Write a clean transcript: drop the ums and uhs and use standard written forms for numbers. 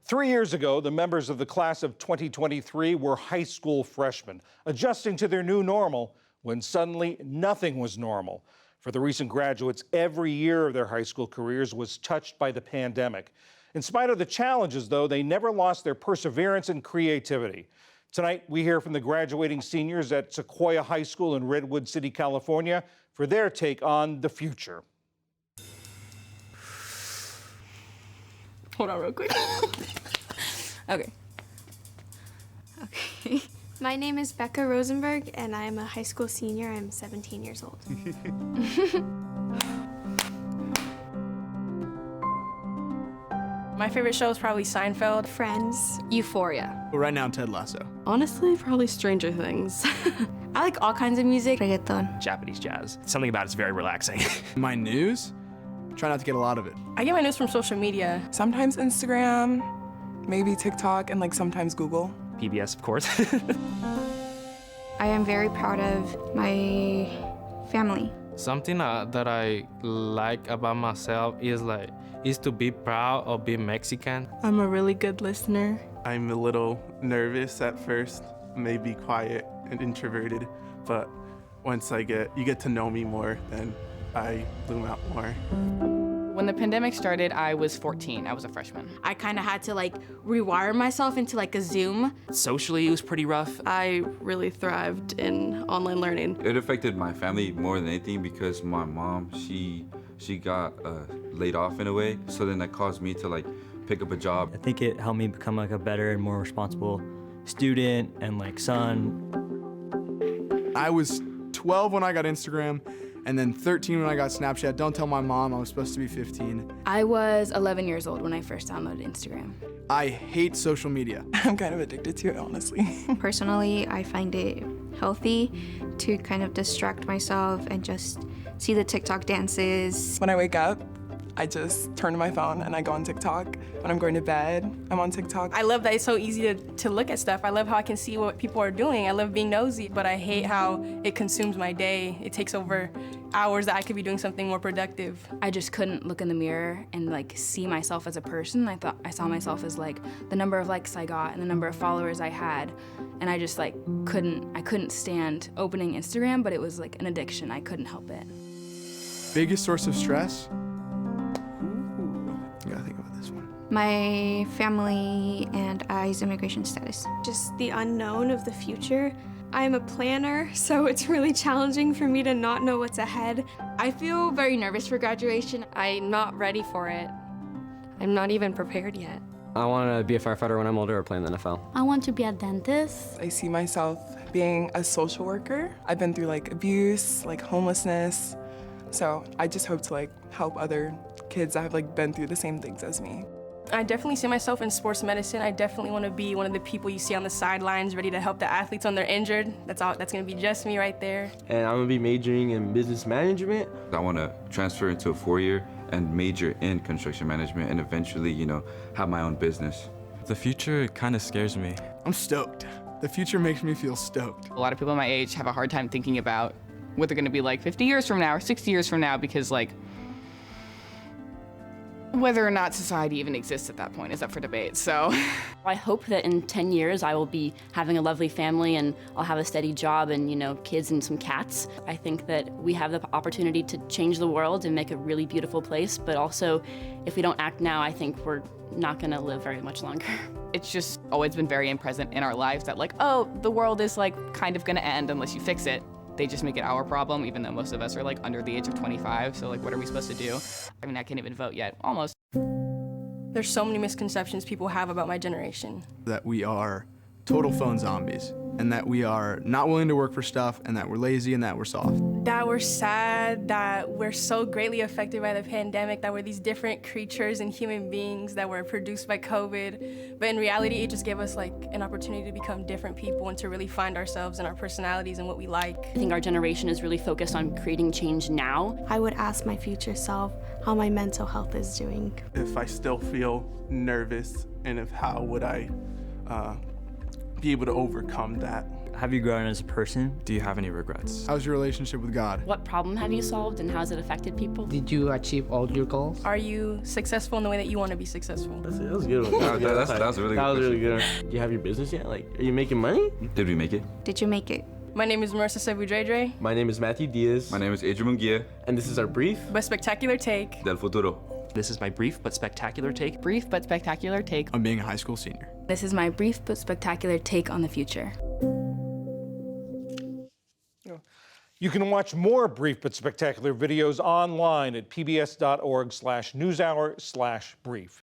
3 years ago, the members of the class of 2023 were high school freshmen, adjusting to their new normal when suddenly nothing was normal. For the recent graduates, every year of their high school careers was touched by the pandemic. In spite of the challenges, though, they never lost their perseverance and creativity. Tonight, we hear from the graduating seniors at Sequoia High School in Redwood City, California, for their take on the future. Hold on real quick. Okay. My name is Becca Rosenberg, and I'm a high school senior. I'm 17 years old. My favorite show is probably Seinfeld. Friends. Euphoria. Well, right now, Ted Lasso. Honestly, probably Stranger Things. I like all kinds of music. Reggaeton. Japanese jazz. Something about it's very relaxing. My news? Try not to get a lot of it. I get my news from social media. Sometimes Instagram, maybe TikTok, and sometimes Google. PBS, of course. I am very proud of my family. Something that I like about myself is to be proud of being Mexican. I'm a really good listener. I'm a little nervous at first, maybe quiet and introverted, but once you get to know me more, then I bloom out more. When the pandemic started, I was 14. I was a freshman. I kind of had to rewire myself into a Zoom. Socially, it was pretty rough. I really thrived in online learning. It affected my family more than anything because my mom, she got laid off in a way. So then that caused me to pick up a job. I think it helped me become a better and more responsible student and son. I was 12 when I got Instagram, and then 13 when I got Snapchat. Don't tell my mom, I was supposed to be 15. I was 11 years old when I first downloaded Instagram. I hate social media. I'm kind of addicted to it, honestly. Personally, I find it healthy to kind of distract myself and just see the TikTok dances. When I wake up, I just turn to my phone and I go on TikTok. When I'm going to bed, I'm on TikTok. I love that it's so easy to look at stuff. I love how I can see what people are doing. I love being nosy, but I hate how it consumes my day. It takes over hours that I could be doing something more productive. I just couldn't look in the mirror and see myself as a person. I saw myself as the number of likes I got and the number of followers I had. And I just couldn't stand opening Instagram, but it was an addiction. I couldn't help it. Biggest source of stress? You gotta think about this one. My family and I's immigration status. Just the unknown of the future. I'm a planner, so it's really challenging for me to not know what's ahead. I feel very nervous for graduation. I'm not ready for it. I'm not even prepared yet. I want to be a firefighter when I'm older or play in the NFL. I want to be a dentist. I see myself being a social worker. I've been through abuse, homelessness, so I just hope to help other kids that have been through the same things as me. I definitely see myself in sports medicine. I definitely want to be one of the people you see on the sidelines ready to help the athletes when they're injured. That's going to be just me right there. And I'm going to be majoring in business management. I want to transfer into a 4-year and major in construction management and eventually, have my own business. The future kind of scares me. I'm stoked. The future makes me feel stoked. A lot of people my age have a hard time thinking about what they're going to be 50 years from now or 60 years from now because whether or not society even exists at that point is up for debate, so. I hope that in 10 years I will be having a lovely family and I'll have a steady job and, kids and some cats. I think that we have the opportunity to change the world and make a really beautiful place, but also if we don't act now, I think we're not gonna live very much longer. It's just always been very present in our lives that oh, the world is kind of gonna end unless you fix it. They just make it our problem, even though most of us are under the age of 25, so what are we supposed to do? I mean, I can't even vote yet, almost. There's so many misconceptions people have about my generation. That we are total phone zombies, and that we are not willing to work for stuff, and that we're lazy, and that we're soft. That we're sad, that we're so greatly affected by the pandemic, that we're these different creatures and human beings that were produced by COVID. But in reality, it just gave us an opportunity to become different people and to really find ourselves and our personalities and what we like. I think our generation is really focused on creating change now. I would ask my future self how my mental health is doing. If I still feel nervous, and how would I be able to overcome that? have you grown as a person? Do you have any regrets? How's your relationship with God? What problem have you solved and how has it affected people? Did you achieve all your goals? Are you successful in the way that you want to be successful? That was a good one. Yeah, that was a really good really good. Do you have your business yet? Like, are you making money? Did we make it? Did you make it? My name is Marissa Sebudredre, My name is Matthew Diaz. My name is Adrian Munguia And this is our brief. but spectacular take. del futuro. This is my brief but spectacular take. Brief but spectacular take. On being a high school senior. This is my brief but spectacular take on the future. You can watch more brief but spectacular videos online at pbs.org/newshour/brief.